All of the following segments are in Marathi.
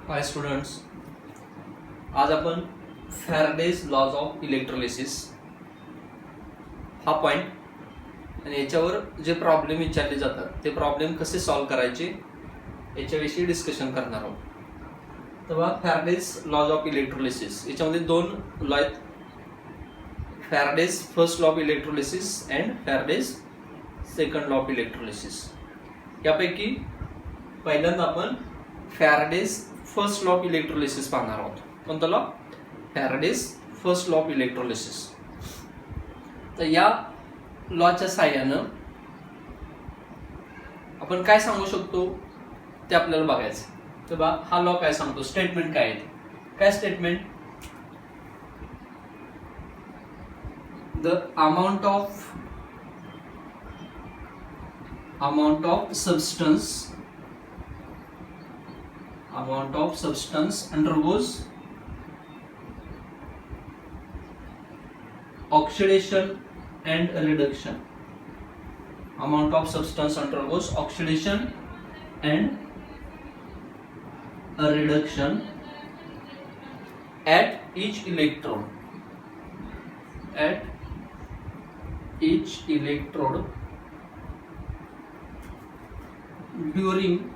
हाय स्टुडंट्स, आज आपण फॅराडेज लॉज ऑफ इलेक्ट्रोलिसिस हा पॉइंट आणि याच्यावर जे प्रॉब्लेम विचारले जातात ते प्रॉब्लेम कसे सॉल्व्ह करायचे याच्याविषयी डिस्कशन करणार आहोत. तेव्हा फॅराडेज लॉज ऑफ इलेक्ट्रोलिसिस याच्यामध्ये दोन लॉ आहेत, Faraday's first law of electrolysis and Faraday's second law of electrolysis. यापैकी पहिल्यांदा आपण Faraday's first law of electrolysis पाहणार आहोत. कोणता law? Faraday's first law of electrolysis. तर या लॉच्या साहाय्यानं आपण काय सांगू शकतो ते आपल्याला बघायचं. तर बा हा लॉ काय सांगतो, स्टेटमेंट काय आहे, काय statement? The amount of substance undergoes oxidation and reduction. Amount of substance undergoes oxidation and a reduction at each electrode during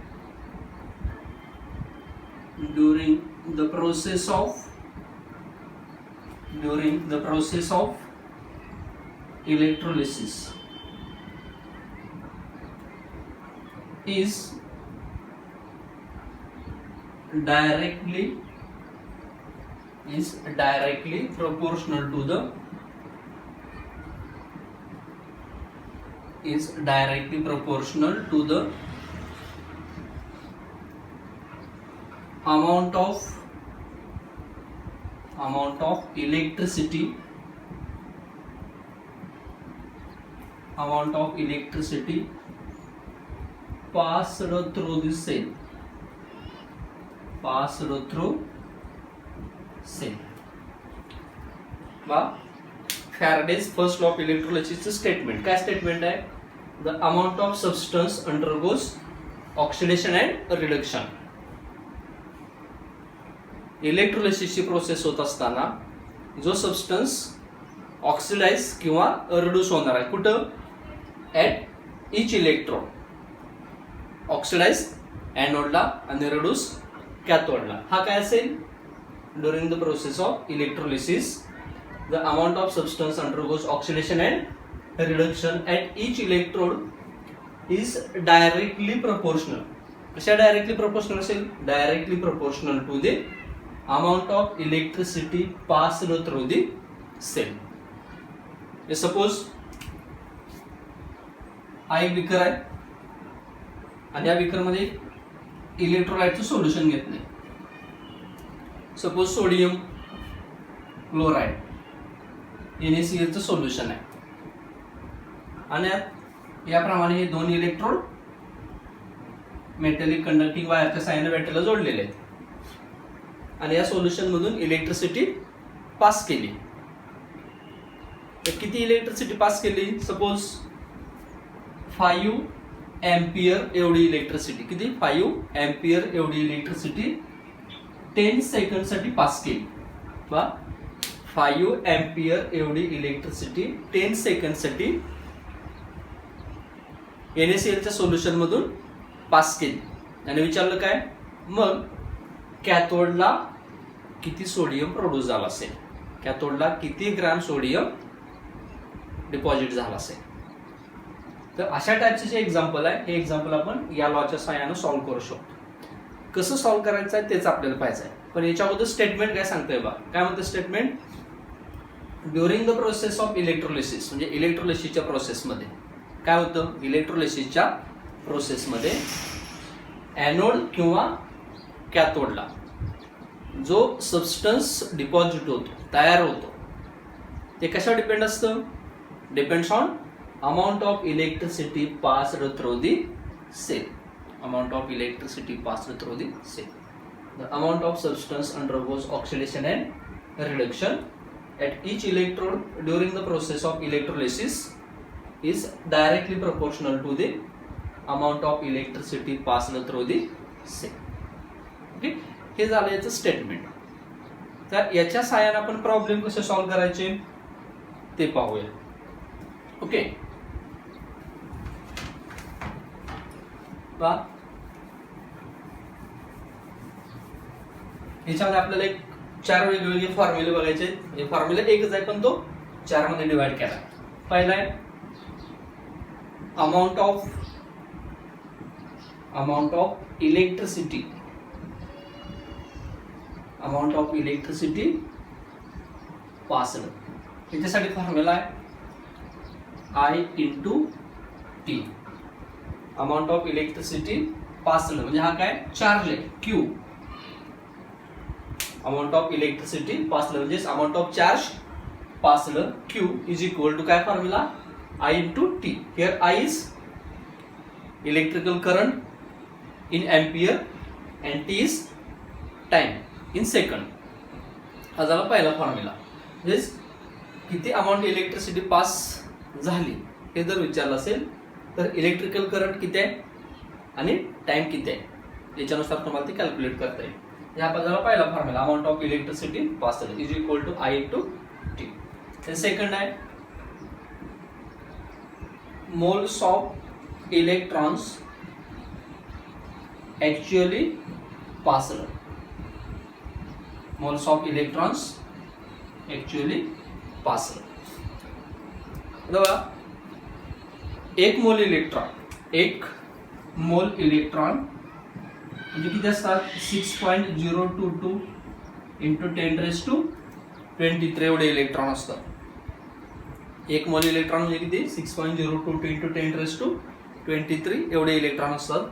the process of electrolysis is directly proportional to the amount of electricity passed through the cell. Faraday's first law of इलेक्ट्रोलिसिसचं स्टेटमेंट काय स्टेटमेंट आहे? The amount of substance undergoes oxidation and reduction. इलेक्ट्रोलिसिसची प्रोसेस होत असताना जो सबस्टन्स ऑक्सिडाइज किंवा रिड्यूस होणार आहे, कुठं? At each electrode. ऑक्सिडाइज ॲनोडला आणि रिड्यूस कॅथोडला. हा काय असेल? During the process of electrolysis the amount of substance undergoes oxidation and reduction at each electrode is directly proportional. कशा डायरेक्टली प्रपोर्शनल असेल? Directly proportional to the amount of electricity passed through the cell. Suppose हा एक बीकर आहे आणि या बीकर मध्ये इलेक्ट्रोलाइटचं सोल्युशन घेतलंय. सपोज सोडियम क्लोराइड NaCl चं सोल्युशन आहे आणि याप्रमाणे हे दोन इलेक्ट्रोड मेटॅलिक कंडक्टिंग वायरच्या साहाय्याने बॅटरीला जोडलेले आहेत आणि या सोल्युशन मधून इलेक्ट्रिसिटी पास केली. तर किती इलेक्ट्रिसिटी पास केली? सपोज 5 एम्पियर एवढी इलेक्ट्रिसिटी. किती? 5 एम्पियर एवढी इलेक्ट्रिसिटी 10 सेकंड साठी पास केली. 5 एम्पियर एवढी इलेक्ट्रिसिटी 10 सेकंड साठी NaCl च्या सोल्युशन मधून पास केली आणि विचारलं काय? मग कॅथोडला किती सोडियम प्रोड्यूस झाला असेल, कॅथोडला किती ग्रॅम सोडियम डिपॉझिट झाला असेल. तर अशा टाईपचे जे एक्झाम्पल आहे हे एक्झाम्पल आपण या लॉच्या साहाय्याने सॉल्व्ह करू शकतो. कसं सॉल्व्ह करायचं आहे तेच आपल्याला पाहिजे आहे. पण याच्या अगोदर स्टेटमेंट काय सांगतोय बा? काय म्हणतं statement? During the process of electrolysis, म्हणजे इलेक्ट्रोलिसिसच्या प्रोसेसमध्ये काय होतं? इलेक्ट्रोलिसिसच्या प्रोसेसमध्ये ॲनोड किंवा कॅथोडला जो सबस्टन्स डिपॉझिट होतो, तयार होतो, ते कशावर डिपेंड असतं? Depends on amount of electricity passed through the cell. Amount of electricity passed through the cell. The amount of substance undergoes oxidation and reduction at each electrode during the process of electrolysis is directly proportional to the amount of electricity passed through the cell. Okay, हे झालं याचं स्टेटमेंट. तर याच्या सहाय्याने आपण प्रॉब्लेम कसे सॉल्व्ह करायचे ते पाहूया. ओके, याच्यामध्ये आपल्याला एक 4 वेगवेगळे फॉर्म्युले बघायचे. हे फॉर्म्युला एकच आहे पण तो 4 मध्ये डिवाइड केला. पहिला आहे अमाउंट ऑफ इलेक्ट्रिसिटी पासड. याच्यासाठी फॉर्म्युला आहे I into T. Amount of electricity passed म्हणजे हा काय चार्ज आहे Q. Amount of electricity passed म्हणजे amount of charge passed Q is equal to काय formula I into T. Here I is electrical current in ampere and T is time in second. हा झाला पहिला फॉर्म्युला. म्हणजे किती अमाऊंट इलेक्ट्रिसिटी पास झाली हे जर विचारलं असेल तर इलेक्ट्रिकल करंट किती आहे आणि टाइम किती आहे याच्यानुसार तुम्हाला ते कॅल्क्युलेट करता येईल. या झाला पहिला formula amount of electricity pass is equal to I into T. Second आहे moles of electrons actually passed. Moles of electrons actually passed. बघा, एक मोल इलेक्ट्रॉन म्हणजे किती असतात 6.022 इंटू 10⁻23 एवढे इलेक्ट्रॉन असतात. एक मोल इलेक्ट्रॉन म्हणजे किती 6.022 इंटू 10⁻23 एवढे इलेक्ट्रॉन असतात.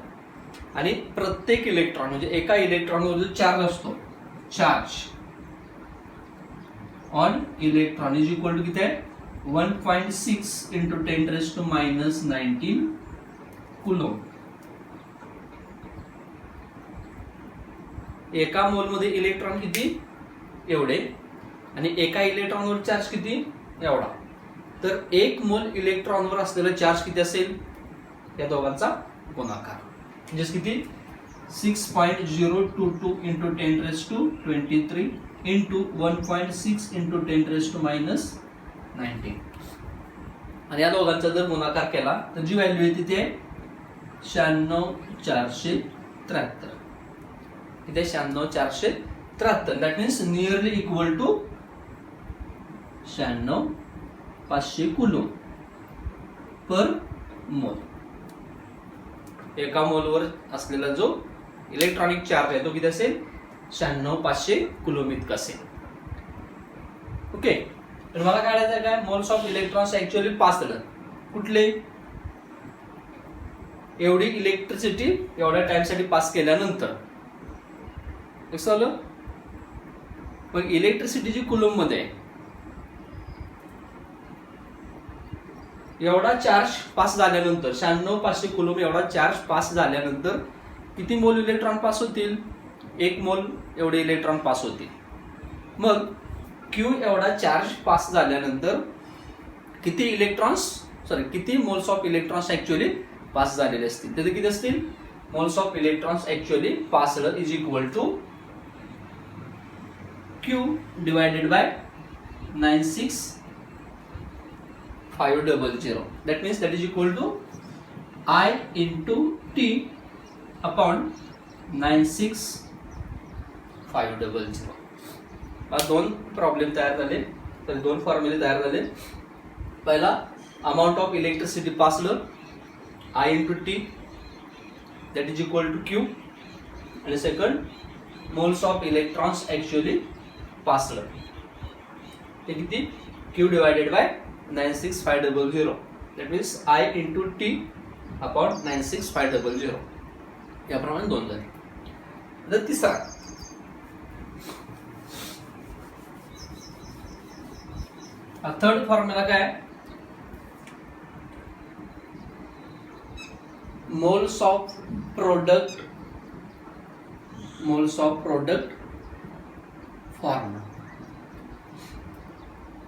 आणि प्रत्येक इलेक्ट्रॉन म्हणजे एका इलेक्ट्रॉनवर जो चार्ज असतो charge on electron is equal to किती आहे 1.6 इंटू 10⁻19 कुलोम. एका मोल मध्ये इलेक्ट्रॉन किती एवढे आणि एका इलेक्ट्रॉनवर चार्ज किती एवढा. तर एक मोल इलेक्ट्रॉनवर असलेला चार्ज किती असेल या दोघांचा गुणाकार म्हणजे किती 6.022 इंटू 10⁻23 इंटू 1.6 इंटू 10⁻19 आणि या दोघांचा जर गुणाकार केला तर जी व्हॅल्यू येते ती आहे 96,473. इथे 96,473 that means nearly equal to 96,500 coulomb per mole. एका मोलवर असलेला जो इलेक्ट्रॉनिक चार्ज आहे तो किती असेल 96,500 कुलोम इतका असेल. ओके, तर मला काढायचं काय moles of electrons actually pass झालं कुठले एवढी इलेक्ट्रिसिटी एवढ्या टाइम साठी पास केल्यानंतर कसं झालं. मग इलेक्ट्रिसिटी जी कुलोम मध्ये एवढा चार्ज पास झाल्यानंतर 96,500 कुलोम एवढा चार्ज पास झाल्यानंतर किती मोल इलेक्ट्रॉन पास होतील 1 मोल एवढे इलेक्ट्रॉन पास होतील. मग Q एवढा चार्ज पास झाल्यानंतर किती moles of electrons actually pass झालेले असतील ते किती असतील moles of electrons actually passed is equal to Q divided by 96,500. that means that is equal to I into T upon 96,500. दोन प्रॉब्लेम तयार झाले तर दोन फॉर्म्युले तयार झाले. पहिला amount of electricity passed I into T that is equal to Q and second moles of electrons actually passed ते किती Q divided by 96,500 that means I into T upon 96,500 याप्रमाणे दोन झाले. तर तिसरा थर्ड फॉर्म्युला काय मोल्स ऑफ प्रोडक्ट फॉर्म्युला.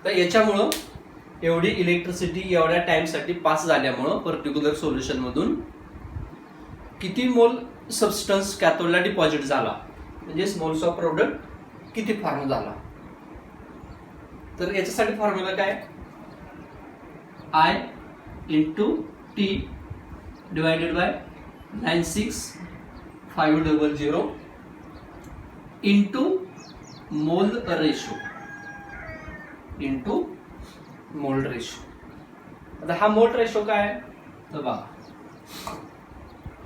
तर याच्यामुळं एवढी इलेक्ट्रिसिटी एवढ्या टाइम साठी पास झाल्यामुळं पर्टिक्युलर सोल्युशन मधून किती मोल सबस्टन्स कॅथोडला डिपॉझिट झाला म्हणजे मोल्स ऑफ प्रोडक्ट किती फॉर्म झाला. तर याच्यासाठी फॉर्म्युला काय, I into T divided by 96500 into mole ratio into mole ratio. आता हा मोल रेशो काय, तर बघा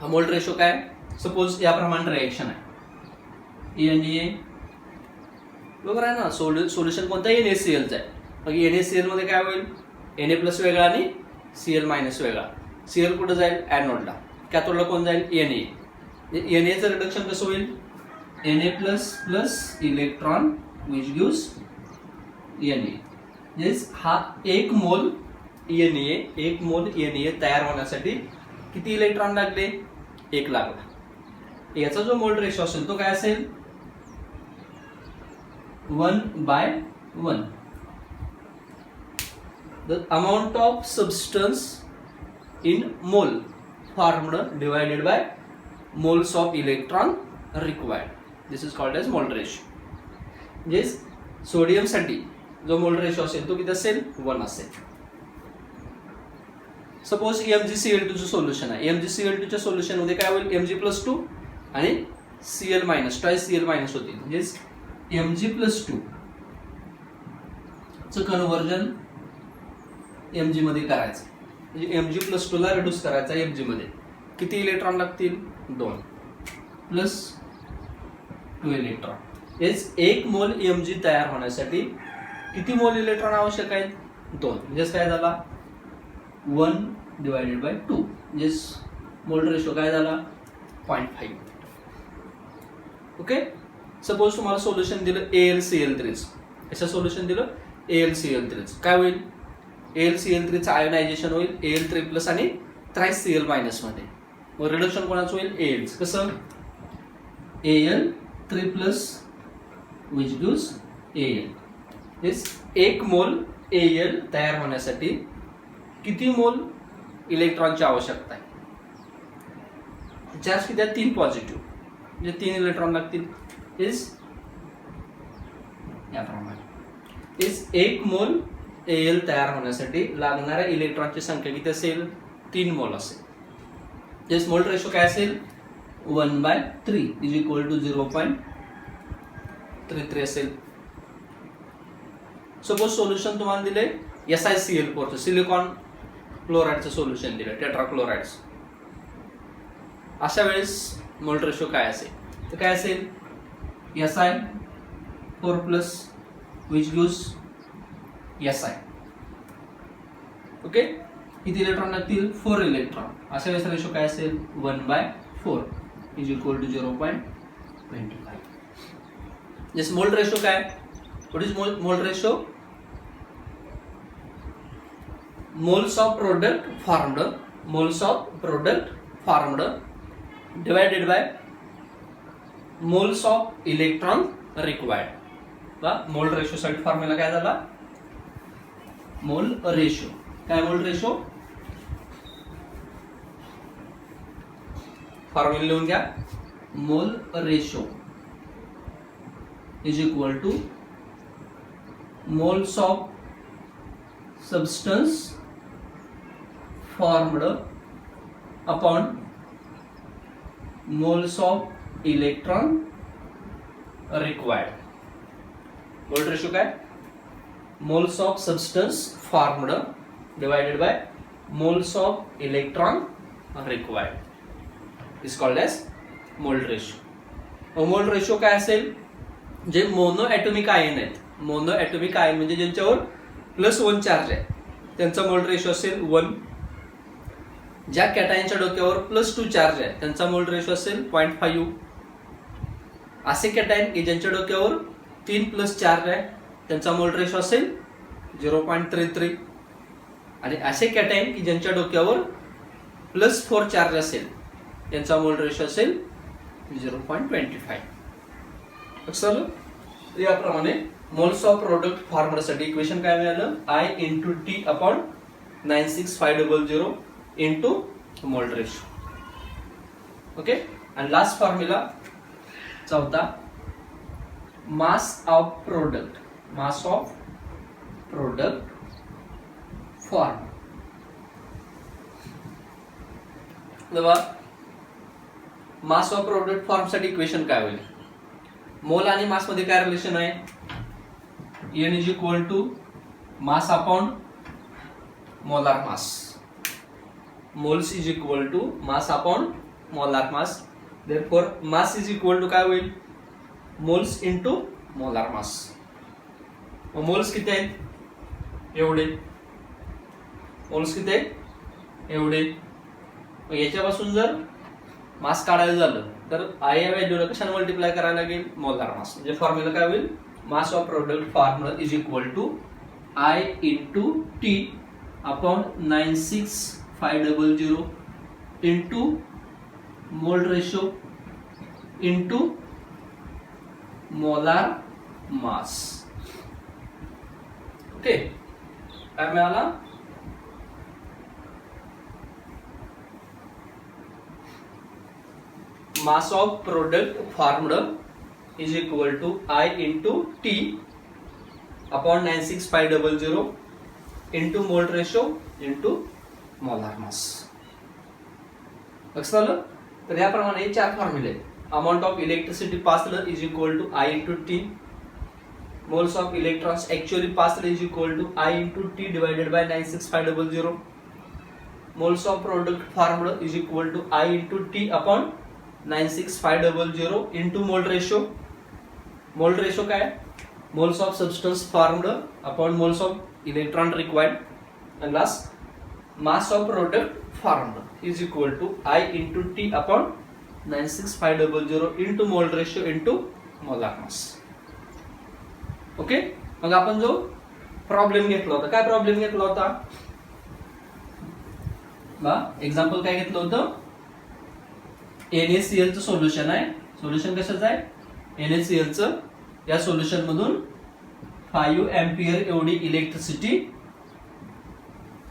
हा मोल रेशो काय, सपोज याप्रमाणे रिएक्शन आहे NA बरोबर आहे ना. सोल्युशन कोणता NaCl चा आहे. मग NaCl मध्ये काय होईल, Na प्लस वेगळा आणि Cl मायनस वेगळा. Cl कुठे जाईल, ॲनोडला. कॅथोडला कोण जाईल, Na. Na चं रिडक्शन कसं होईल, Na plus plus electron which gives Na. हा एक मोल Na तयार होण्यासाठी किती इलेक्ट्रॉन लागले, 1 लागला. याचा जो मोल रेशो असेल तो काय असेल, 1/1. The amount of substance in mole formed divided by moles of electron required. This is called as mole ratio. म्हणजे सोडियम साठी जो मोल रेशो असेल तो किती असेल, 1 असेल. सपोज MgCl2 चं सोल्युशन आहे. MgCl2 च्या सोल्युशन मध्ये काय होईल, Mg+2 आणि Cl minus, twice Cl minus होतील. म्हणजे Mg+2 चं कन्वर्जन Mg मध्ये करायचं. म्हणजे Mg+2 ला रिड्यूस करायचा Mg मध्ये. किती इलेक्ट्रॉन लागतील, 2 प्लस 2 इलेक्ट्रॉन. एक मोल Mg तयार होण्यासाठी किती मोल इलेक्ट्रॉन आवश्यक आहेत, 2. म्हणजे काय झाला, 1/2. म्हणजे मोल रेशो काय झाला, 0.5. ओके. सपोज तुम्हाला सोल्युशन दिलं AlCl3. असं सोल्युशन दिलं AlCl3, काय होईल, AlCl3 चं आयोनायझेशन होईल Al3 प्लस आणि थ्राइस Cl मायनस मध्ये. मग रिडक्शन कोणाचं होईल, Al. कसं, Al3 plus which gives Al. एक मोल Al तयार होण्यासाठी किती मोल इलेक्ट्रॉनची आवश्यकता आहे. चार्ज किती आहे, 3 पॉझिटिव्ह, म्हणजे 3 इलेक्ट्रॉन लागतील. याप्रमाणे एक मोल Al तयार होण्यासाठी लागणाऱ्या इलेक्ट्रॉनची संख्या किती असेल, 3 मोल असेल. मोल रेशो काय असेल, 1/3 इज इक्वल टू 0.33 असेल. सपोज सोल्युशन तुम्हाला दिले SiCl4 सिलिकॉन क्लोराइडचं सोल्युशन दिलं, टेट्राक्लोराइड्स. अशा वेळेस मोल रेशो काय असेल, तर काय असेल, Si4 plus which gives Si. Okay. किती इलेक्ट्रॉन लागतील, 4 इलेक्ट्रॉन. अशा वेळेस रेशो काय असेल, 1/4 इज इक्वल टू 0.25. मोल रेशो काय, what is mole ratio, moles of product formed divided by moles of electron required. Mole ratio साठी फॉर्म्युला काय झाला, मोल रेशो. काय मोल रेशो, फॉर्म्युला लिहून घ्या. Mole ratio is equal two moles of substance formed upon moles of electron required. मोल रेशो काय, moles of substance formed divided by moles of electron required is called as मोल रेशो. मोल रेशो काय असेल, जे मोनो ॲटॉमिक आयन आहेत, मोनो ॲटॉमिक आयन म्हणजे ज्यांच्यावर +1 चार्ज आहे, त्यांचा मोल रेशो असेल 1. ज्या कॅटायनच्या डोक्यावर +2 चार्ज आहे त्यांचा मोल रेशो असेल 0.5. असे कॅटायन की ज्यांच्या डोक्यावर 3+ चार्ज आहे त्यांचा मोल रेशो असेल 0.33. आणि असे कॅटायन की ज्यांच्या डोक्यावर +4 चार्ज असेल त्यांचा मोल रेशो असेल 0.25. लक्षात. याप्रमाणे मोल्स ऑफ प्रोडक्ट फॉर्म्ड साठी इक्वेशन काय मिळालं, I into T upon 96500 into mole ratio. Okay. आणि लास्ट फॉर्म्युला चौथा, mass of product form. Mass of product form साठी इक्वेशन काय होईल? मोल आणि मास मध्ये काय रिलेशन आहे? N is equal to mass upon molar mass. Moles is equal to mass upon molar mass. Therefore mass is equal to काय होईल? Moles into molar mass. Moles किती आहेत? एवढे. मोल्स किती आहेत? एवढे. याच्यापासून जर मास काढायला झालं तर आय या व्हॅल्यूला कशाने मल्टिप्लाय करायला लागेल? Molar mass. म्हणजे फॉर्म्युला काय होईल? Mass of product formula is equal to I into T upon 96500 into mole ratio into molar mass. Okay, काय मिळाला? Mass of product formed is equal to I into T upon 96500 into mole ratio into molar mass. लक्षात आलं? तर याप्रमाणे चार फॉर्म्युले आहेत. Amount of electricity passed is equal to I into T. Moles of electrons actually passed is equal to I into T divided by 96500. Moles of product formed is equal to I into T upon 96500 into mole ratio. Mole ratio काय? Moles of substance formed upon moles of electron required. and last mass of product formed is equal to I into T upon 96500 into mole ratio into molar mass. Okay, मग आपण जो प्रॉब्लेम घेतला होता, काय प्रॉब्लेम घेतला होता बा? एक्झाम्पल काय घेतलं होतं? NaCl चं सोल्युशन आहे. सोल्युशन कशाचं आहे? NaCl चं. या सोल्युशन मधून 5 एम्पियर एवढी इलेक्ट्रिसिटी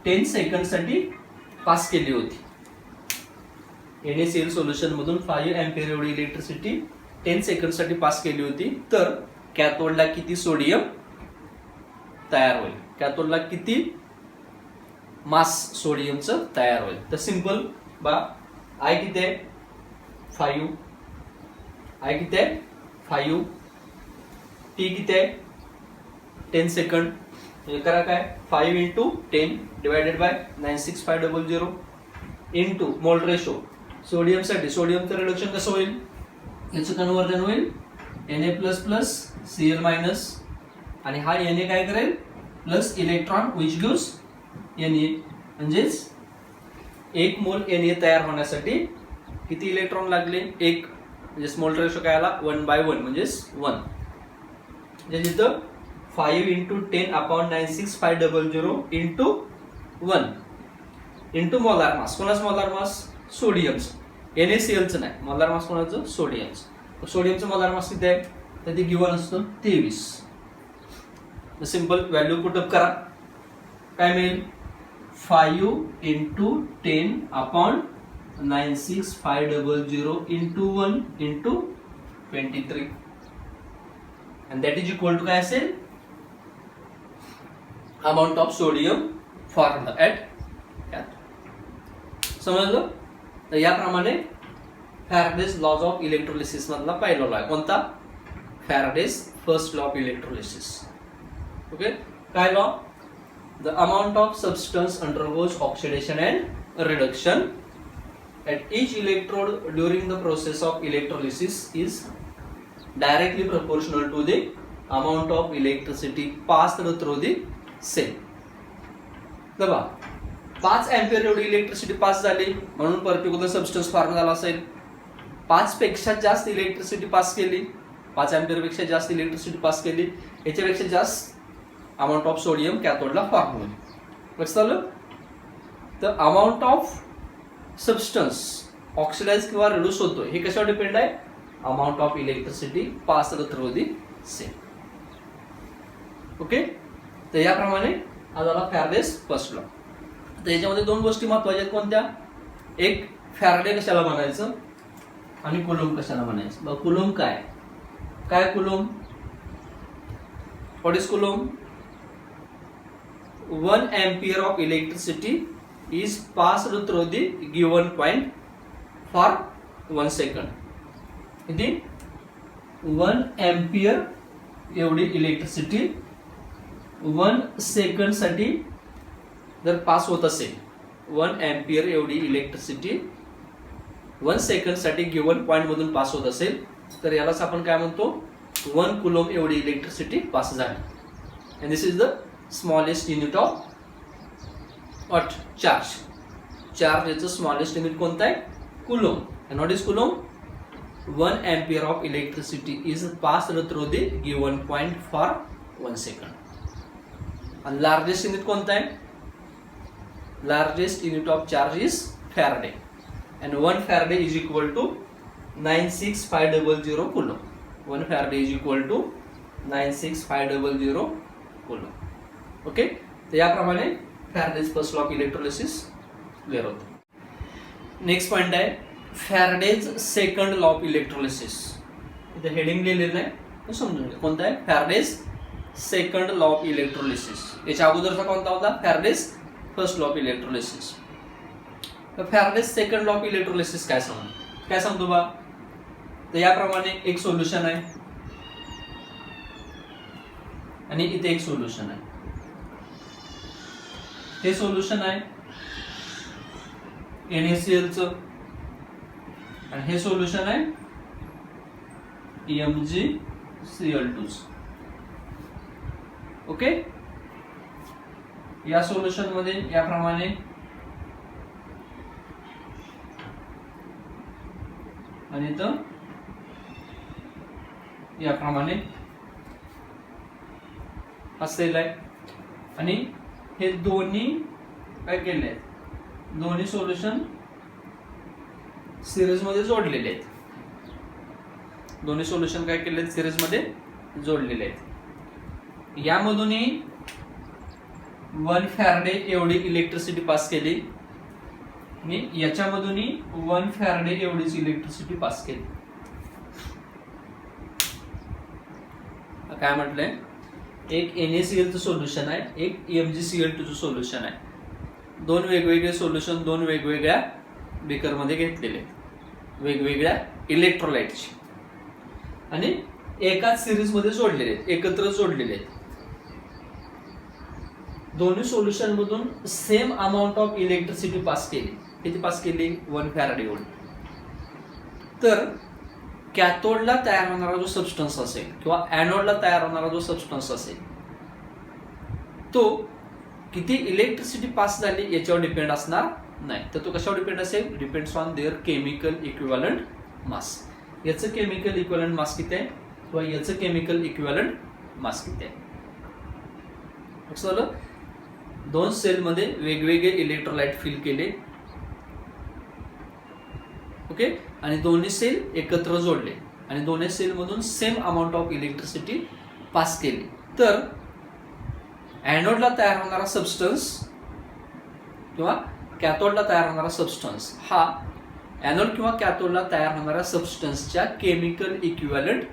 10 सेकंड साठी पास केली होती. NaCl सोल्युशन मधून 5 एम्पियर एवढी इलेक्ट्रिसिटी 10 सेकंड साठी पास केली होती. तर कॅथोडला किती सोडियम तयार होईल? कॅथोडला किती मास सोडियमचं तयार होईल? तर सिंपल बा, आय किती आहे? 5. आय किती आहे? 5. टी किती आहे? 10 सेकंड. हे करा काय? 5 into 10 divided by 96500 into mole ratio. Sodium साठी सोडियमचं रिडक्शन कसं होईल? याचं कन्वर्जन होईल Na++Cl- आणि हा Na काय करेल? Plus electron which gives Na. म्हणजेच 1 मोल Na तयार होण्यासाठी किती इलेक्ट्रॉन लागले? 1. म्हणजे मोल रेशो काय आला? 1/1 म्हणजेच 1. म्हणजे जिथं 5 into 10 upon 96500 into 1 into molar मास. कोणाच मोलार मास? सोडियमचं. NaClचं नाही, मोलार मास कोणाचं? सोडियमचं. सोडियमचं मोलार मास किती आहे? तर ते गिव्हन असतं 23. सिंपल व्हॅल्यू पुटअप करा. काय मिळेल? 5 into 10 upon 96500 into 1 into 23 and that is equal to काय असेल? Amount of sodium formed at cathode. समजलं? तर याप्रमाणे फॅराडेज लॉज ऑफ इलेक्ट्रोलिसिस मधला पहिला लॉ आहे. कोणता? Faraday's first law of electrolysis. Okay, काय law? The amount of substance undergoes oxidation and reduction at each electrode during the process of electrolysis is directly proportional to the amount of electricity passed through the cell. बघा, 5 एम्पियर एवढी इलेक्ट्रिसिटी पास झाली म्हणून पर्टिक्युलर सबस्टन्स फॉर्म झाला असेल. 5 पेक्षा जास्त इलेक्ट्रिसिटी पास केली, 5 एम्पियर पेक्षा जास्त इलेक्ट्रिसिटी पास केली, याच्यापेक्षा जास्त अमाउंट ऑफ सोडियम कॅथोडला फॉर्म होईल. लक्षात आलं? तर अमाउंट ऑफ सबस्टन्स ऑक्सिडाइज किंवा रिड्यूस होतो हे कशावर डिपेंड आहे? Amount of electricity passed through the cell. Okay, तर याप्रमाणे हा झाला फॅराडेज फर्स्ट लॉ. तर याच्यामध्ये 2 गोष्टी महत्वाच्या आहेत. कोणत्या? एक, फॅराडे कशाला म्हणायचं आणि कुलम कशाला म्हणायचं. कुलम काय? काय coulomb? What is Coulomb? 1 ampere of electricity is passed through the given point for 1 second. किती 1 ampere एवढी इलेक्ट्रिसिटी 1 सेकंड साठी जर पास होत असेल, 1 ampere एवढी इलेक्ट्रिसिटी 1 सेकंड साठी गिवन पॉइंट मधून पास होत असेल तर यालाच आपण काय म्हणतो 1 कुलम एवढी इलेक्ट्रिसिटी पास झाली. And this is the smallest unit of what charge. Charge याचं स्मॉलेस्ट युनिट कोणतं आहे? Coulomb. And what is coulomb? 1 ampere of electricity is passed through the given point for 1 second. And largest unit कोणता आहे? Largest unit of charge is Faraday. And 1 Faraday is equal to 96500 coulomb. 1 Faraday is equal to 96500 coulomb. Okay? तर याप्रमाणे Faraday's first law of electrolysis clear होतो. नेक्स्ट पॉइंट आहे Faraday's second law of electrolysis. इथे हेडिंग लिहिलेलं आहे, समजून घ्या कोणता आहे. Faraday's second law of electrolysis. याच्या अगोदरचा कोणता होता? Faraday's first law of electrolysis. तर Faraday's second law of electrolysis काय सांगतो बा? तर याप्रमाणे एक सोल्युशन आहे आणि इथे एक सोल्युशन आहे. हे सोल्युशन आहे NaCl चं आणि हे सोल्युशन आहे MgCl2. ओके. या सोल्युशन मध्ये याप्रमाणे आणि इथं याप्रमाणे असेल आहे आणि हे दोन्ही काय केले आहेत? दोन्ही सोल्युशन सिरीज मध्ये जोडलेले आहेत. दोन्ही सोल्युशन काय केले आहेत? सिरीज मध्ये जोडलेले आहेत. यामधूनही 1 फॅराडे एवढी इलेक्ट्रिसिटी पास केली आणि याच्यामधूनही 1 फॅराडे एवढीच इलेक्ट्रिसिटी पास केली. काय म्हटलंय? एक NaCl चं सोल्युशन आहे, एक MgCl2 चं सोल्युशन आहे. दोन वेगवेगळे सोल्युशन दोन वेगवेगळ्या बेकर मध्ये घेतलेले आहेत, वेगवेगळ्या इलेक्ट्रोलाइटची आणि एकाच सिरीज मध्ये जोडलेले आहेत, एकत्र जोडलेले आहेत. दोन्ही सोल्युशन मधून same amount of electricity pass केली. किती पास केली? 1 फॅराडे एवढी. तर कॅथोडला तयार होणारा जो सबस्टन्स असेल किंवा एनोडला तयार होणारा जो सबस्टन्स असेल तो किती इलेक्ट्रिसिटी पास झाली याच्यावर डिपेंड असणार नाही. तर तो कशावर डिपेंड असेल? Depends on their chemical equivalent mass. याचं केमिकल इक्विव्हॅलंट मास किती आहे किंवा याचं केमिकल इक्विव्हॅलंट मास किती आहे. लक्षात? दोन सेल मध्ये वेगवेगळे इलेक्ट्रोलाइट फिल केले. ओके. आणि दोन्ही सेल एकत्र जोडले आणि दोन्ही सेल मधून same amount of electricity pass केली. तर एनोडला तयार होणारा सबस्टन्स किंवा कॅथोडला तयार होणारा सबस्टन्स हा एनोड किंवा कॅथोडला तयार होणाऱ्या सबस्टन्सच्या केमिकल इक्विव्हॅलंट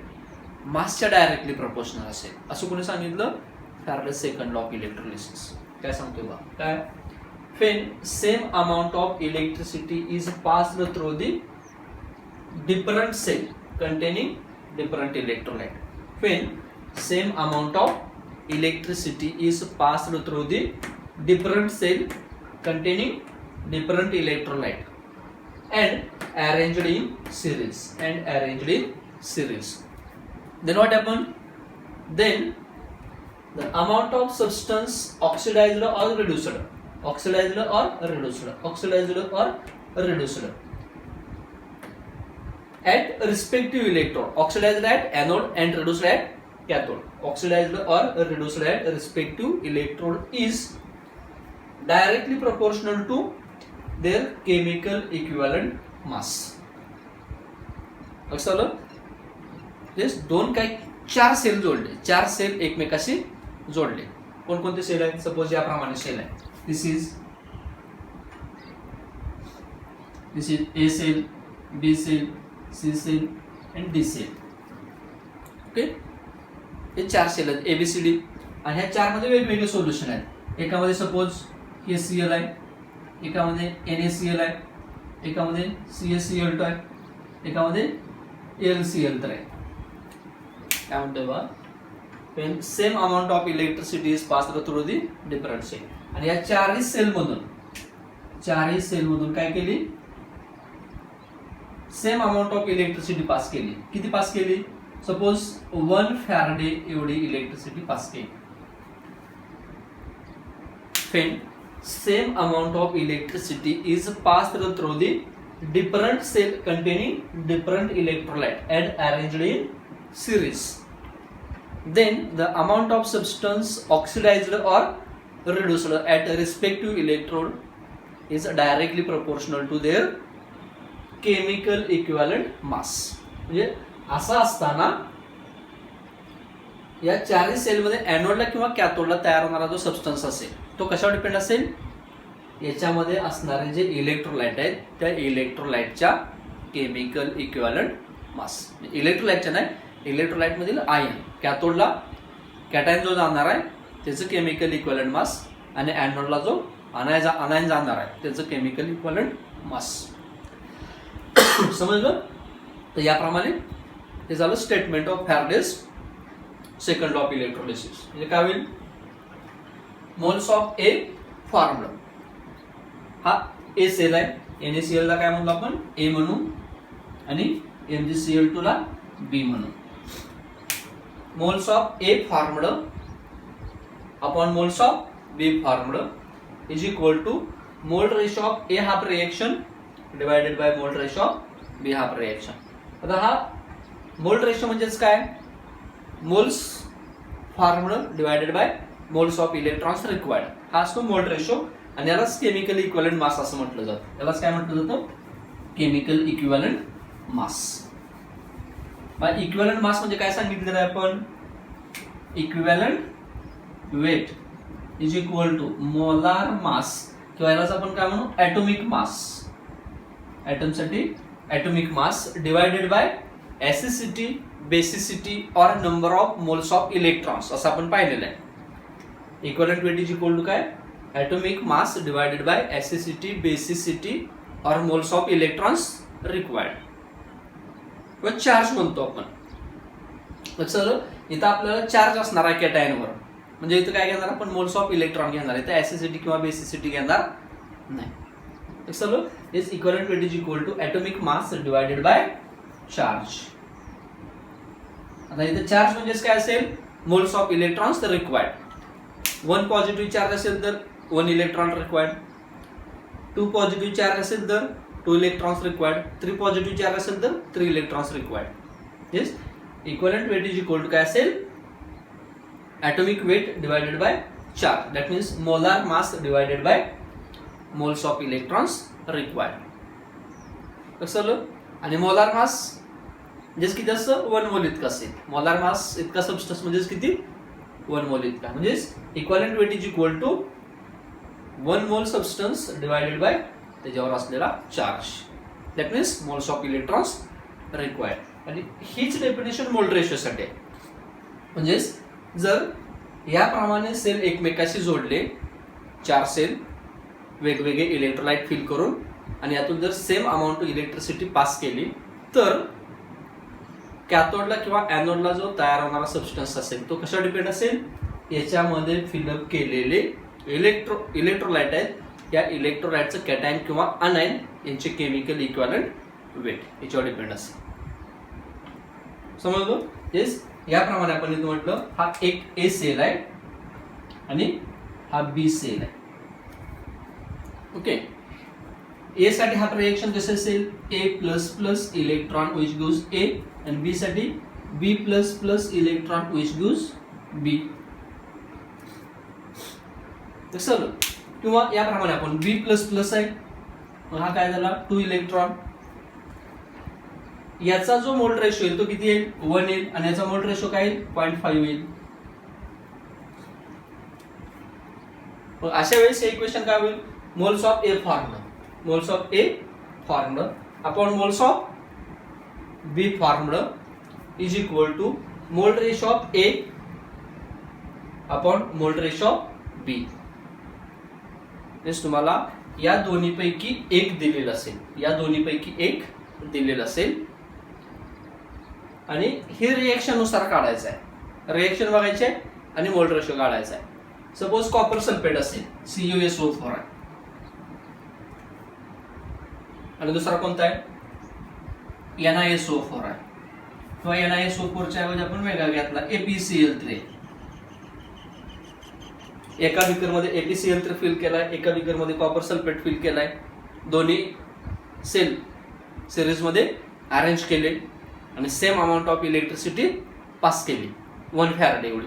मासच्या डायरेक्टली प्रपोर्शनल असेल. असं कोणी सांगितलं? Faraday's second law of electrolysis. काय सांगतोय बा? काय? when same amount of electricity is passed through the different cell containing different electrolyte. When same amount of electricity is passed through the different cell containing different electrolyte and arranged in series then what happen? Then the amount of substance oxidized or reduced at respective electrode, oxidized at anode and reduced at cathode, oxidized or reduced at respective electrode is directly proportional to their chemical equivalent mass. लक्षात आलं? दोन काही 4 सेल जोडले, 4 सेल एकमेकाशी जोडले. कोणकोणते सेल आहेत? सपोज याप्रमाणे सेल आहे. This is A cell, B cell, C cell and D cell. Okay. हे 4 सेल आहेत ABCD आणि ह्या 4 मध्ये वेगवेगळे सोल्युशन आहेत. एकामध्ये सपोज हे Cl आहे, एकामध्ये NaCl आहे, एकामध्ये CaCl2 आहे, एकामध्ये AlCl3 आहे. काय म्हणतोय बघा, when same amount of electricity is passed through the different cell. आणि या चारही सेल मधून काय केली, same amount of electricity pass केली. किती पास केली, सपोज 1 फॅराडे एवढी इलेक्ट्रिसिटी पास केली. when same amount of electricity is passed through the different cell containing different electrolyte and arranged in series, then the amount of substance oxidized or reduced at respective electrode is directly proportional to their chemical equivalent mass. म्हणजे असं असताना या चारही सेलमध्ये एनोडला किंवा कॅथोडला तयार होणारा जो सबस्टन्स असेल तो कशावर डिपेंड असेल, याच्यामध्ये असणारे जे इलेक्ट्रोलाइट आहेत त्या इलेक्ट्रोलाइटच्या केमिकल इक्विव्हॅलंट मास. इलेक्ट्रोलाइटच्या नाही, इलेक्ट्रोलाइट मधील आयन, कॅथोडला कॅटायन जो जाणार आहे त्याचं केमिकल इक्विव्हॅलंट मास आणि एनोडला जो अनायन जाणार आहे त्याचं केमिकल इक्विव्हॅलंट मास. समजलं. तर याप्रमाणे हे झालं statement of Faraday's second law of electrolysis. म्हणजे काय होईल, मोल्स ऑफ ए फॉर्म्ड, हा ए सेल आहे, NaCl ला काय म्हणतो आपण ए म्हणू आणि MgCl2 ला बी म्हणू. Moles of A formed upon moles of B formed is equal to mole ratio of A half reaction divided by mole ratio of B half reaction. आता हा मोल रेशो म्हणजेच काय, moles formed divided by moles of electrons required, हा असतो मोल रेशो आणि यालाच केमिकल इक्विव्हॅलंट मास असं म्हटलं जातं. यालाच काय म्हटलं जातं, chemical equivalent mass. Equivalent mass म्हणजे काय सांगितलेलं आहे आपण, equivalent weight is equal to molar mass किंवा यालाच आपण काय म्हणू ॲटॉमिक मास, ॲटमसाठी atomic mass divided by acidity, basicity और number of moles of electrons असं आपण पाहिलेलं आहे. Equivalent weight is equal to काय, atomic mass divided by acidity, basicity और मोल्स ऑफ इलेक्ट्रॉन्स रिक्वायर्ड किंवा चार्ज म्हणतो आपण. लक्षात, इथं आपल्याला चार्ज असणार आहे कॅटायनवर, म्हणजे इथं काय घेणार आपण मोल्स ऑफ इलेक्ट्रॉन घेणार, इथं एसिसिटी किंवा बेसिसिटी घेणार नाही. लक्षात, is equivalent weight is equal to atomic mass divided by charge. आता इथे चार्ज म्हणजेच काय असेल, moles of electrons required. 1 positive charge असेल तर 1 इलेक्ट्रॉन रिक्वायर्ड, 2 पॉझिटिव्ह चार्ज असेल तर 2 इलेक्ट्रॉन्स रिक्वायर्ड, 3 पॉझिटिव्ह चार्ज असेल तर 3 electrons required. Yes, equivalent weight is equal to काय असेल, atomic weight divided by charge, that means molar mass divided by moles of electrons required. कसं, आणि मोलार मास म्हणजेच किती असतं, 1 मोल इतका असेल. मोलार मास इतका सबस्टन्स म्हणजेच किती, 1 मोल इतका. म्हणजेच equivalent weight is equal to 1 mole substance divided by त्याच्यावर असलेला charge, that means moles of electrons required. आणि हीच डेफिनेशन मोल रेशोसाठी आहे. म्हणजेच जर याप्रमाणे सेल एकमेकाशी जोडले, 4 सेल वेगवेगळे इलेक्ट्रोलाइट फिल करून आणि यातून जर सेम अमाऊंट इलेक्ट्रिसिटी पास केली तर कॅथोडला किंवा एनोडला जो तयार होणारा सबस्टन्स असेल तो कशावर डिपेंड असेल, याच्यामध्ये फिलअप केलेले इलेक्ट्रोलाइट आहेत, या इलेक्ट्रोलाइटचं कॅटायन किंवा अनायन यांचे केमिकल इक्विव्हॅलंट वेट याच्यावर डिपेंड असेल. समजलो. येस, याप्रमाणे आपण इथं म्हटलं हा एक ए सेल आहे आणि हा बी सेल आहे. ओके, ए साठी हा रिएक्शन कसं असेल, A plus plus electron which gives A आणि बी साठी B plus plus electron which gives B. कसं, किंवा याप्रमाणे आपण बी प्लस प्लस आहे, हा काय झाला 2 इलेक्ट्रॉन, याचा जो मोल रेशो येईल तो किती येईल, 1 येईल आणि याचा मोल रेशो काय येईल, 0.5 येईल. अशा वेळेस हे इक्वेशन काय होईल, moles of A formed, moles of A formed upon moles of B formed is equal to mole ratio of A upon mole ratio of B. Means तुम्हाला या दोन्हीपैकी एक दिलेलं असेल, या दोन्हीपैकी एक दिलेलं असेल आणि हे रिएक्शन नुसार काढायचं आहे. रिएक्शन बघायचे आणि मोल रेशो काढायचा आहे. सपोज कॉपर सल्फेट असेल CuSO4 आहे आणि दुसरा कोणता आहे NiSO4 आहे, किंवा NiSO4 च्या ऐवजी आपण वेगळा घेतला ApCl3. एका बीकर मध्ये ApCl3 फिल केलाय, एका बीकर मध्ये कॉपर सल्फेट फिल केलाय. दोन्ही सेल सिरीज मध्ये अरेंज केले आणि same amount of electricity pass केली 1 फॅरेड एवढी.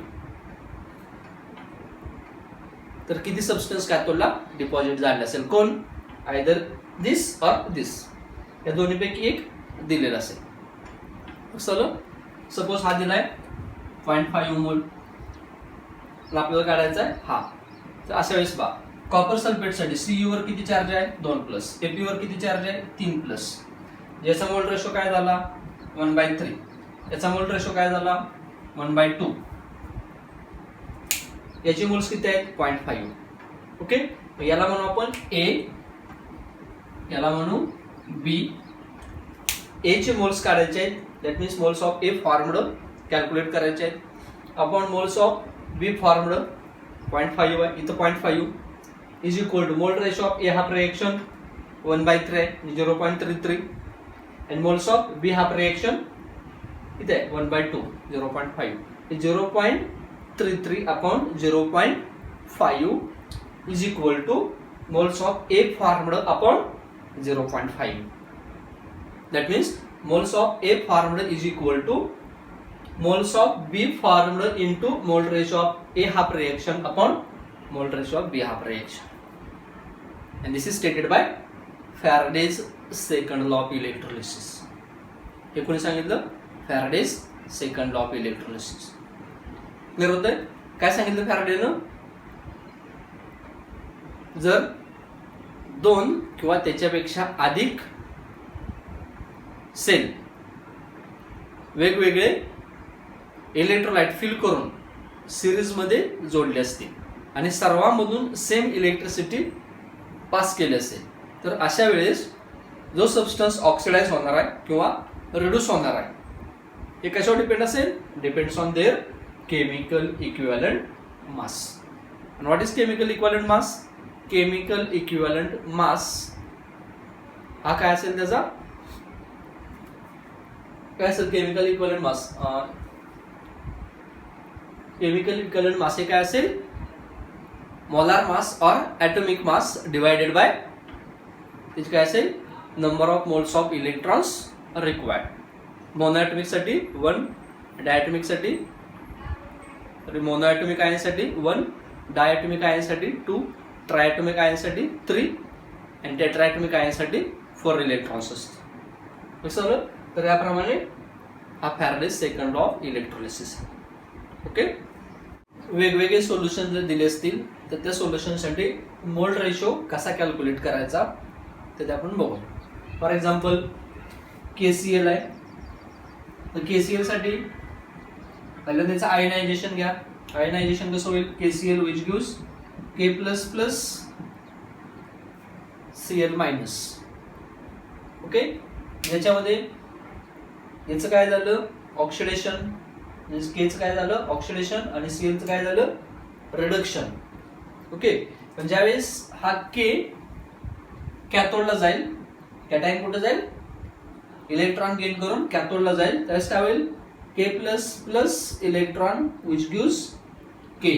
तर किती सबस्टन्स कॅथोडला डिपॉझिट झाले असेल, कोण आयदर दिस ऑर दिस, या दोन्हीपैकी एक दिलेला असेल. चलो सपोज हा दिलाय 0.5 मोल, आपल्याला काढायचा आहे हा. तर अशा वेळेस बा कॉपर सल्फेट साठी Cu वर किती चार्ज आहे 2+, Ap वर किती चार्ज आहे 3+. याचा मोल रेशो काय झाला 1/3, याचा मोल रेशो काय झाला 1/2. याची मोल्स किती आहेत 0.5. ओके, याला म्हणू आपण A, याला म्हणू B. A चे मोल्स काढायचे आहेत, that means moles of A formed calculate करायचे आहेत, upon moles of B formed 0.5 आहे, इथं 0.5 is equal to mole ratio of A half reaction 1/3 आहे 0.33, and moles of B half reaction इथे 1/2 0.5. 0.33 upon 0.5 is equal to moles of A formed upon 0.5. That means moles of A formed is equal to moles of B formed into mole ratio of A half reaction upon mole ratio of B half reaction. And this is stated by Faraday's second law of electrolysis. हे कोणी सांगितलं Faraday's second law of electrolysis. Clear होतंय काय सांगितलं फॅराडेनं, जर 2 किंवा त्याच्यापेक्षा अधिक सेल वेगवेगळे इलेक्ट्रोलाइट फिल करून सिरीज मध्ये जोडले असतील आणि सर्वांमधून सेम इलेक्ट्रिसिटी पास केली असेल, तर अशा वेळेस जो सबस्टन्स ऑक्सिडाइज होणार आहे किंवा रिड्यूस होणार आहे हे कशावर डिपेंड असेल, depends on their chemical equivalent mass. आणि what is chemical equivalent mass, chemical equivalent mass हा काय असेल, त्याचा काय असेल chemical equivalent mass, chemical equivalent mass हे काय असेल, मोलार मास और ॲटॉमिक मास डिवाइडेड बाय त्याची काय असेल, number of moles of electrons required. Monoatomic साठी 1, डायटॉमिक साठी, मोनोएटॉमिक आयन साठी 1, डायटॉमिक आयन साठी 2, ट्रायटॉमिक आयन साठी 3 आणि टेट्राटॉमिक आयन साठी 4 इलेक्ट्रॉन्स असतात. समजलं, तर याप्रमाणे हा Faraday's second law of electrolysis. Okay, वेगवेगळे सोल्युशन जर दिले असतील तर त्या सोल्युशनसाठी मोल रेशो कसा कॅल्क्युलेट करायचा ते आपण बघू. फॉर एक्झाम्पल KCl आहे, तर KCl साठी पहिल्यांदा त्याचं आयनायझेशन घ्या. आयनायझेशन कसं होईल, KCl which gives K++ Cl-. Okay, याच्यामध्ये याचं काय झालं ऑक्सिडेशन, म्हणजे Kचं काय झालं ऑक्सिडेशन आणि Clचं काय झालं रिडक्शन. ओके, पण ज्यावेळेस हा K कॅथोडला जाईल, कॅटायन कुठे जाईल, इलेक्ट्रॉन गेन करून कॅथोडला जाईल, त्यावेळेस काय होईल K++ electron which gives K.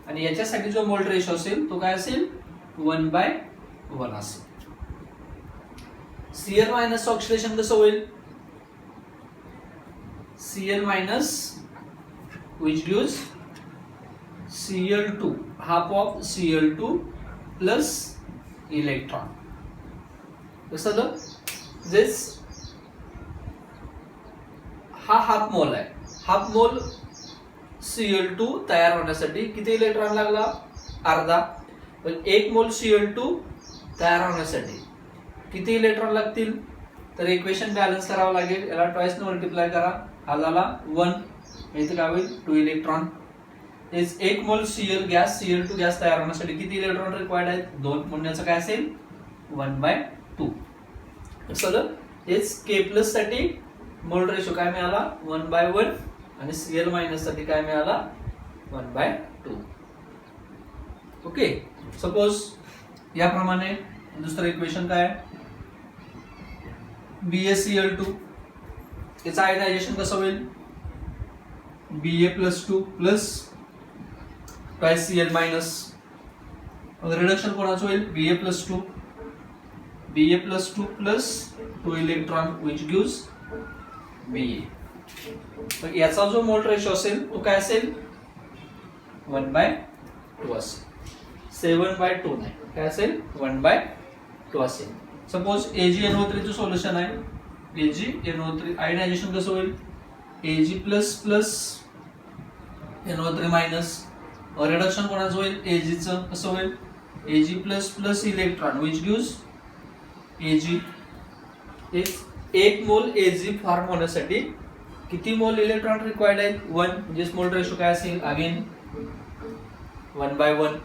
आणि याच्यासाठी जो मोल रेशो असेल तो काय असेल 1/1 असेल. Cl- ऑक्सिडेशन कसं होईल, Cl- which gives Cl2, half of Cl2 plus electron. कसं दिस हा हाफ मोल आहे, हाफ मोल Cl2 तयार होण्यासाठी किती इलेक्ट्रॉन लागला अर्धा, पण 1 मोल Cl2 तयार होण्यासाठी किती इलेक्ट्रॉन लागतील, तर इक्वेशन बॅलन्स करावं लागेल, याला ट्वाइस ने मल्टिप्लाय करा, हा झाला 1, इथे काय होईल 2 इलेक्ट्रॉन. इज 1 मोल Cl गॅस Cl2 गॅस तयार होण्यासाठी किती इलेक्ट्रॉन रिक्वायर्ड आहेत 2 म्हणण्याचं काय असेल 1/2. चल इज K+ साठी मोल रेशो काय मिळाला 1/1 आणि Cl- साठी काय मिळाला 1/2. ओके. सपोज याप्रमाणे दुसरं इक्वेशन काय BaCl2 याचं आयनायझेशन कसं होईल Ba+2 plus Cl minus reduction कोणाचं होईल Ba+2 plus 2 electron which gives Ba. तर याचा जो मोल रेशो असेल तो काय असेल 1/2 असेल 7/2 नाही काय असेल 1/2 असेल. सपोज AgNO3 चं सोल्युशन आहे AgNO3 आयनायझेशन कसं होईल Ag plus NO3 minus reduction कोणाचं होईल Ag चं कसं होईल Ag plus electron which gives Ag. 1 मोल Ag फॉर्म होण्यासाठी किती मोल इलेक्ट्रॉन रिक्वायर्ड आहेत 1 म्हणजे मोल रेशो काय असेल अगेन 1/1.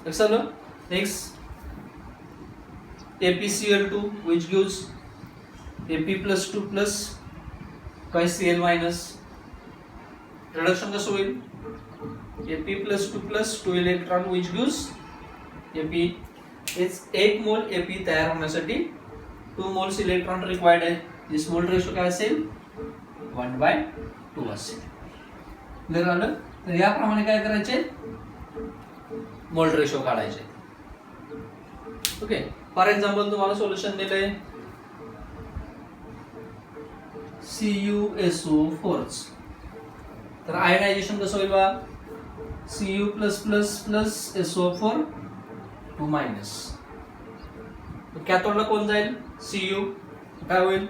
लक्षात आलं. Next ApCl2 which gives Ap+2 plus Cl minus reduction कसं होईल Ap+2 plus 2 electron which gives Ap. Is 1 मोल Ap तयार होण्यासाठी 2 मोल्स इलेक्ट्रॉन रिक्वायर्ड आहे. दिस मोल रेशो काय असेल 1/2 असेल. क्लिअर आलं. तर याप्रमाणे काय करायचे मोल रेशो काढायचे. ओके. फॉर एक्झाम्पल तुम्हाला सोल्युशन दिलंय CuSO4 तर आयनायझेशन कसं होईल बा Cu++ SO4 2 मायनस. कॅथोडला कोण जाईल Cu काय होईल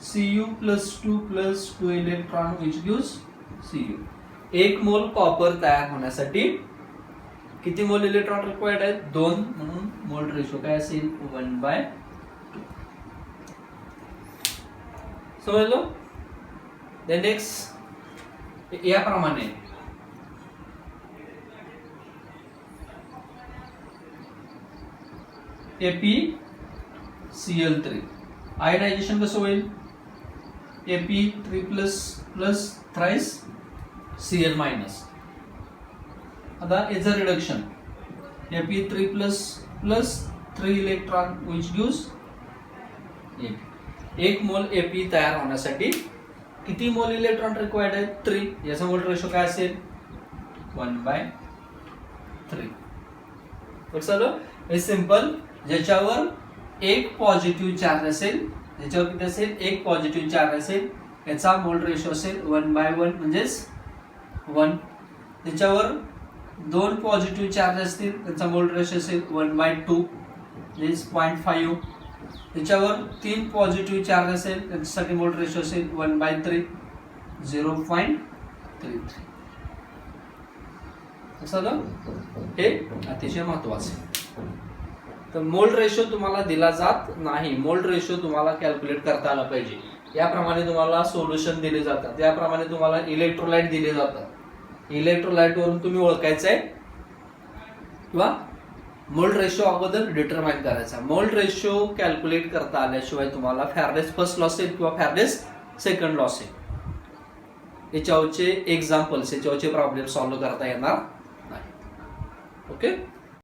Cu+2 plus 2 electron which gives Cu. 1 मोल कॉपर तयार होण्यासाठी किती मोल इलेक्ट्रॉन रिक्वायर्ड आहेत 2 म्हणून मोल रेशो काय असेल 1/2. समजलं. देन नेक्स्ट याप्रमाणे ApCl3 आयनायझेशन कसं होईल Ap3+ थ्राइस Cl मायनस. आता याचं reduction Ap3+ 3 electron which gives Ap. 1 मोल Ap तयार होण्यासाठी किती मोल इलेक्ट्रॉन रिक्वायर्ड आहेत 3. याचा मोल रेशो काय असेल 1/3. लक्षात आलं. हे सिंपल. ज्याच्यावर एक पॉझिटिव्ह चार्ज असेल ज्याच्यावर किती असेल एक पॉझिटिव्ह चार्ज असेल याचा मोल रेशो असेल 1/1 म्हणजेच 1. त्याच्यावर 2 पॉझिटिव्ह चार्ज असतील त्याचा मोल रेशो असेल 1/2 म्हणजेच 0.5. त्याच्यावर 3 पॉझिटिव्ह चार्ज असेल त्याच्यासाठी मोल रेशो असेल 1/3 0.33. असं हे अतिशय महत्वाचं आहे. तर मोल रेशो तुम्हाला दिला जात नाही. मोल रेशो तुम्हाला कॅल्क्युलेट करता आला पाहिजे. याप्रमाणे तुम्हाला सोल्युशन दिले जातात. याप्रमाणे तुम्हाला इलेक्ट्रोलाइट दिले जातात. इलेक्ट्रोलाइट वरून तुम्ही ओळखायचं आहे किंवा मोल रेशो अगोदर डिटरमाइन करायचा. मोल रेशो कॅल्क्युलेट करता आल्याशिवाय तुम्हाला फॅरेडेस फर्स्ट लॉ असेल किंवा फॅरेडेस सेकंड लॉ असेल याच्यावरचे एक्झाम्पल्स याच्यावरचे प्रॉब्लेम सॉल्व्ह करता येणार नाही. ओके.